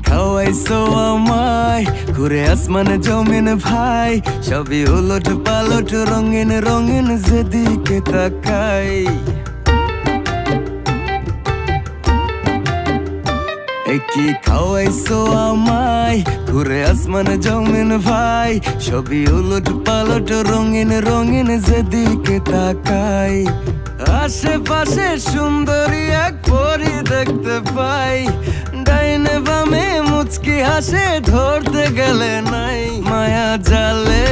খাওয়াইছো আমায় ঘুরে আসমানে জমিন ভাই, সবই উলট পালট রঙিন রঙিন যেদিকে তাকাই। কি খাওয়াইছো আমায় ঘুরে আসমানে জমিন ভাই, সবই উলট পালট রঙিন রঙিন যেদিকে তাকাই। আশেপাশে সুন্দরী এক পরি দেখতে পাই, ডাইনে বামে মুচকি হাসে ধরতে গেলে নাই। মায়া জালে